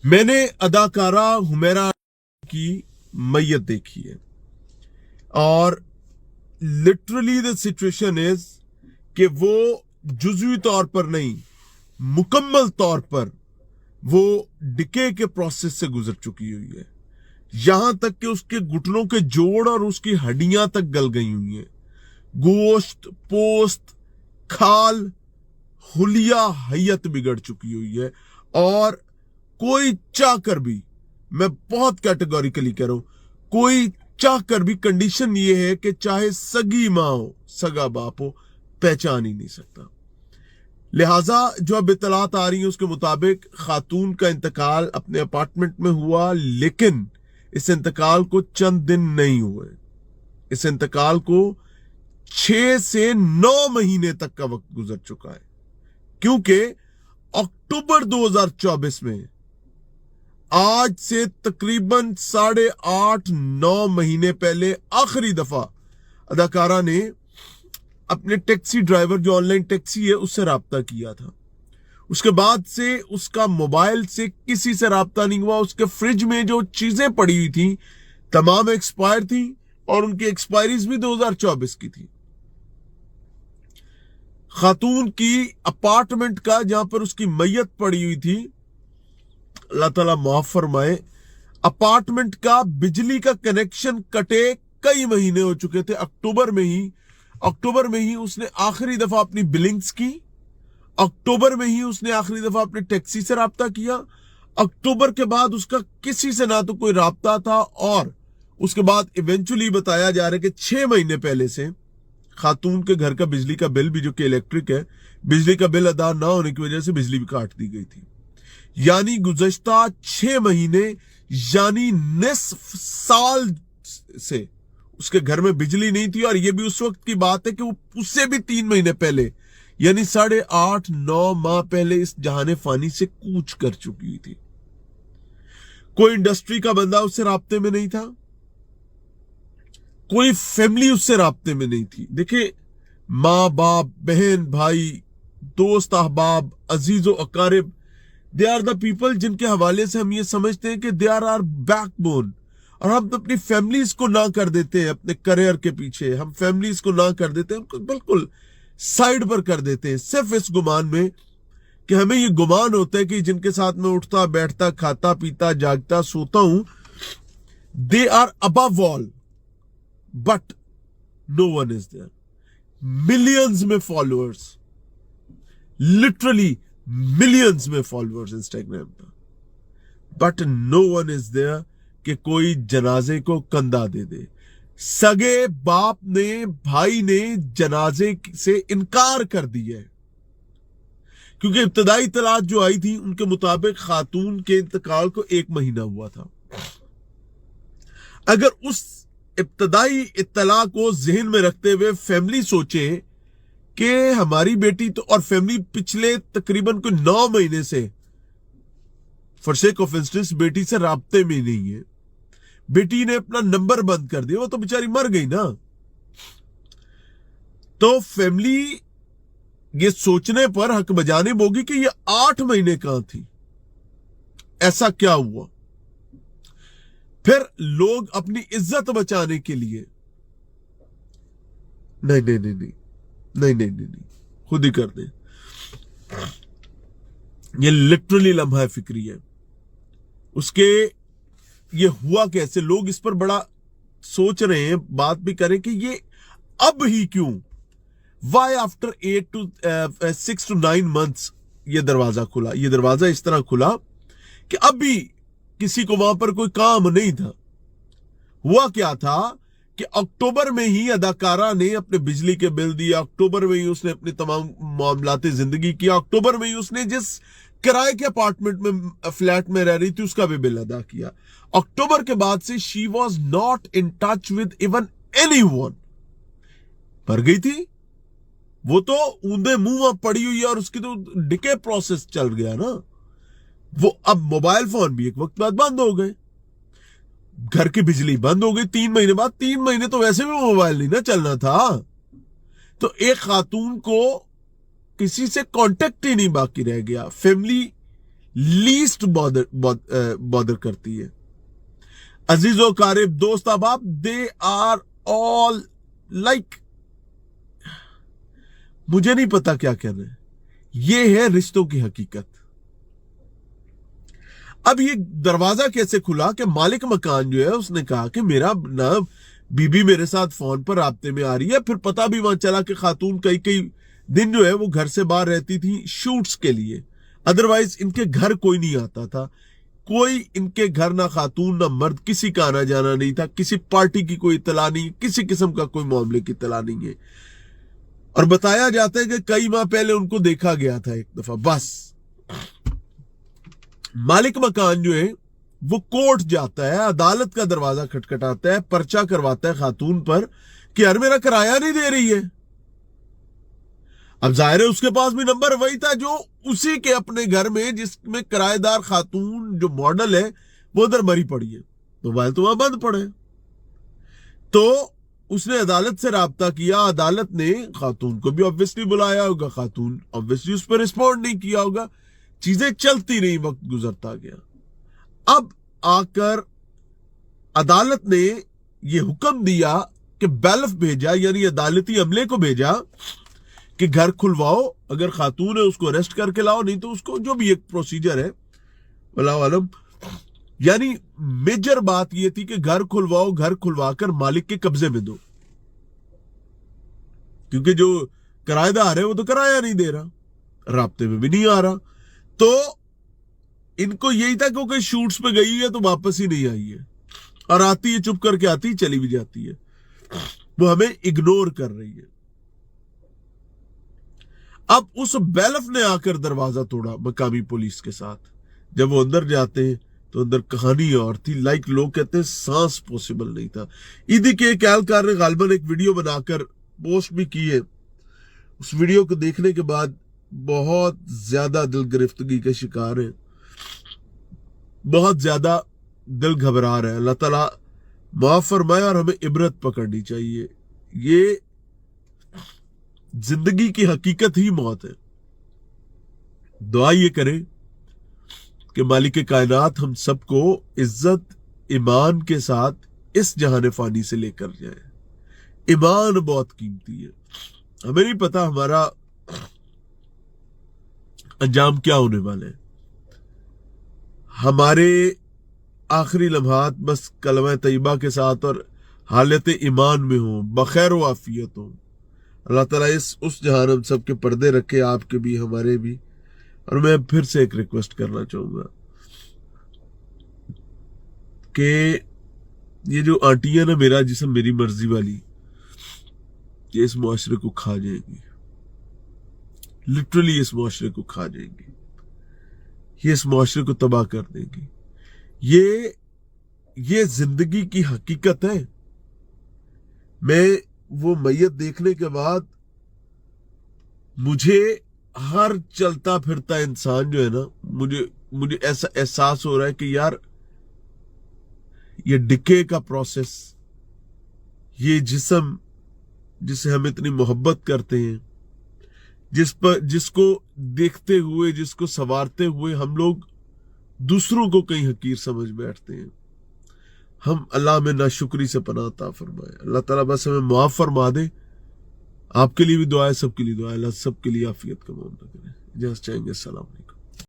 मैंने अदाकारा हुमैरा की मैयत देखी है और लिटरली द सिचुएशन इज कि वो जुज़वी तौर पर नहीं, मुकम्मल तौर पर वो डिके के प्रोसेस से गुजर चुकी हुई है। यहां तक कि उसके घुटनों के जोड़ और उसकी हड्डियां तक गल गई हुई हैं। गोश्त, पोस्त, खाल, हुलिया हैयत बिगड़ चुकी हुई है। और कोई चाहकर भी, मैं बहुत कैटेगोरिकली कह रहा हूं, कोई चाहकर भी कंडीशन ये है कि चाहे सगी मां हो, सगा बाप हो, पहचान ही नहीं सकता। लिहाजा जो अब इतलात आ रही है उसके मुताबिक खातून का इंतकाल अपने अपार्टमेंट में हुआ, लेकिन इस इंतकाल को चंद दिन नहीं हुए। इस इंतकाल को 6 से 9 महीने तक का वक्त गुजर चुका है, क्योंकि अक्टूबर 2024 में, आज से तकरीबन 8.5-9 महीने पहले आखिरी दफा अदाकारा ने अपने टैक्सी ड्राइवर, जो ऑनलाइन टैक्सी है, उससे राब्ता किया था। उसके बाद से उसका मोबाइल से किसी से राब्ता नहीं हुआ। उसके फ्रिज में जो चीजें पड़ी हुई थी तमाम एक्सपायर थी और उनकी एक्सपायरीज भी 2024 की थी। खातून की अपार्टमेंट का, जहां पर उसकी मैयत पड़ी हुई थी, अल्लाह ताला माफ फरमाए, अपार्टमेंट का बिजली का कनेक्शन कटे कई महीने हो चुके थे। अक्टूबर में ही उसने आखिरी दफा अपनी बिलिंग्स की। अक्टूबर में ही उसने आखिरी दफा अपनी टैक्सी से राब्ता किया। अक्टूबर के बाद उसका किसी से ना तो कोई राब्ता था, और उसके बाद इवेंचुअली बताया जा रहा है कि 6 महीने पहले से खातून के घर का बिजली का बिल भी, जो कि इलेक्ट्रिक है, बिजली का बिल अदा ना होने की वजह से बिजली भी काट दी गई थी। यानी गुज़श्ता 6 महीने, यानी निस्फ साल से उसके घर में बिजली नहीं थी। और यह भी उस वक्त की बात है कि वो उससे भी 3 महीने पहले, यानी 8.5-9 माह पहले इस जहाने फानी से कूच कर चुकी थी। कोई इंडस्ट्री का बंदा उससे राब्ते में नहीं था, कोई फैमिली उससे राब्ते में नहीं थी। देखिए, माँ बाप, बहन भाई, दोस्त अहबाब, अजीजो अकारिब, दे आर द पीपल जिनके हवाले से हम ये समझते हैं कि दे आर आर बैकबोन। और हम अपनी फैमिलीज को ना कर देते हैं अपने करियर के पीछे, हम फैमिलीज को ना कर देते हैं, उनको बिल्कुल साइड पर कर देते हैं, सिर्फ इस गुमान में कि हमें ये गुमान होता है कि जिनके साथ मैं उठता बैठता, खाता पीता, जागता, सोता हूं, they are above all, but no one is there. Millions में फॉलोअर्स, लिटरली मिलियंस में फॉलोअर्स इंस्टाग्राम पर, but no one is there कि कोई जनाजे को कंधा दे दे। सगे बाप ने, भाई ने जनाजे से इनकार कर दिया है, क्योंकि इब्तदाई इत्तलात जो आई थी उनके मुताबिक खातून के इंतकाल को 1 महीना हुआ था। अगर उस इब्तदाई इत्तला को जहन में रखते हुए फैमिली सोचे कि हमारी बेटी तो, और फैमिली पिछले तकरीबन कोई 9 महीने से, फॉर सेक ऑफ इंस्टेंस, बेटी से राब्ते में नहीं है, बेटी ने अपना नंबर बंद कर दिया, वो तो बेचारी मर गई ना। तो फैमिली ये सोचने पर हक बजाने होगी कि ये 8 महीने कहां थी, ऐसा क्या हुआ। फिर लोग अपनी इज्जत बचाने के लिए, नहीं, खुद ही कर दे। ये लिटरली लम्हा फिक्री है। उसके ये हुआ कैसे, लोग इस पर बड़ा सोच रहे हैं, बात भी करें कि ये अब ही क्यों, वाई आफ्टर 6 to 9 months ये दरवाजा खुला। ये दरवाजा इस तरह खुला कि अभी किसी को वहां पर कोई काम नहीं था। हुआ क्या था कि अक्टूबर में ही अदाकारा ने अपने बिजली के बिल दिया, अक्टूबर में ही उसने अपनी तमाम मामलाते जिंदगी किया, अक्टूबर में ही उसने जिस किराए के अपार्टमेंट में, फ्लैट में रह रही थी, उसका भी बिल अदा किया। अक्टूबर के बाद से she was not in touch with even anyone. मर गई थी वो, तो ऊंधे मुंह पड़ी हुई है और उसकी तो डिके प्रोसेस चल गया ना वो। अब मोबाइल फोन भी एक वक्त बाद बंद हो गए, घर की बिजली बंद हो गई 3 महीने बाद। 3 महीने तो वैसे भी मोबाइल नहीं ना चलना था। तो एक खातून को किसी से कांटेक्ट ही नहीं बाकी रह गया। फैमिली लीस्ट बॉदर करती है। अजीजो कारिब दोस्त अहबाब, दे आर ऑल लाइक, मुझे नहीं पता क्या कहना है। ये है रिश्तों की हकीकत। अब ये दरवाजा कैसे खुला कि मालिक मकान जो है उसने कहा कि मेरा ना बीबी मेरे साथ फोन पर राब्ते में आ रही है। फिर पता भी वहां चला कि खातून कई कई दिन जो है वो घर से बाहर रहती थी शूट्स के लिए, अदरवाइज इनके घर कोई नहीं आता था। कोई इनके घर ना खातून ना मर्द, किसी का आना जाना नहीं था, किसी पार्टी की कोई इतला नहीं, किसी किस्म का कोई मामले की इतला नहीं है। और बताया जाता है कि कई माह पहले उनको देखा गया था एक दफा बस। मालिक मकान जो है वो कोर्ट जाता है, अदालत का दरवाजा खटखटाता है, पर्चा करवाता है खातून पर कि यार मेरा किराया नहीं दे रही है। अब जाहिर है उसके पास भी नंबर वही था जो उसी के अपने घर में, जिसमें किराएदार खातून जो मॉडल है वो उधर मरी पड़ी है, मोबाइल तो वहां बंद पड़े। तो उसने अदालत से राब्ता किया, अदालत ने खातून को भी ऑब्वियसली बुलाया होगा, खातून ऑब्वियसली उस पर रिस्पॉन्ड नहीं किया होगा, चीजें चलती रही, वक्त गुजरता गया। अब आकर अदालत ने यह हुक्म दिया कि बैलफ भेजा, यानी अदालती अमले को भेजा कि घर खुलवाओ, अगर खातून है उसको अरेस्ट करके लाओ, नहीं तो उसको जो भी एक प्रोसीजर है वल्लाहु आलम। यानी मेजर बात यह थी कि घर खुलवाओ, घर खुलवाकर मालिक के कब्जे में दो, क्योंकि जो किराएदार है वो तो किराया नहीं दे रहा, राब्ते में भी नहीं आ रहा। तो इनको यही था कि कोई शूट्स पे गई है तो वापस ही नहीं आई है, और आती है चुप करके आती है, चली भी जाती है, वो हमें इग्नोर कर रही है। अब उस बैलफ ने आकर दरवाजा तोड़ा मकामी पुलिस के साथ। जब वो अंदर जाते हैं तो अंदर कहानी और थी, लाइक लोग कहते हैं सांस पॉसिबल नहीं था। ईदी के एक एहलकार ने गालिबन एक वीडियो बनाकर पोस्ट भी की है। उस वीडियो को देखने के बाद बहुत ज्यादा दिल गिरफ्तगी के शिकार है, बहुत ज्यादा दिल घबरा रहा है। अल्लाह ताला माफ फरमाए और हमें इबरत पकड़नी चाहिए। ये जिंदगी की हकीकत ही मौत है। दुआ ये करें कि मालिक कायनात हम सबको इज्जत ईमान के साथ इस जहान फानी से लेकर जाए। ईमान बहुत कीमती है। हमें नहीं पता हमारा अंजाम क्या होने वाला है। हमारे आखिरी लम्हात बस कलमा तैयबा के साथ और हालत ईमान में हो, बखैर व आफियत हो। अल्लाह ताला उस जहान हम सब के पर्दे रखे, आपके भी हमारे भी। और मैं फिर से एक रिक्वेस्ट करना चाहूंगा कि ये जो आंटियां ना मेरा जिसम मेरी मर्जी वाली, ये इस मुआशरे को खा जाएंगी, लिटरली इस मुआशरे को खा जाएंगी, ये इस मुआशरे को तबाह कर देंगी। ये जिंदगी की हकीकत है। मैं वो मैयत देखने के बाद मुझे हर चलता फिरता इंसान जो है ना, मुझे ऐसा एहसास हो रहा है कि यार ये डिके का प्रोसेस, ये जिस्म जिसे हम इतनी मोहब्बत करते हैं, जिसको देखते हुए, जिसको संवारते हुए हम लोग दूसरों को कहीं हकीर समझ बैठते हैं। हम अल्लाह में नाशुक्री से पनाह अता फरमाए। अल्लाह ताला बस हमें माफ फरमा दे। आपके लिए भी दुआ है, सबके लिए दुआ है। अल्लाह सबके लिए आफियत का मामला करे। इजाज़त चाहेंगे। अस्सलाम वालेकुम।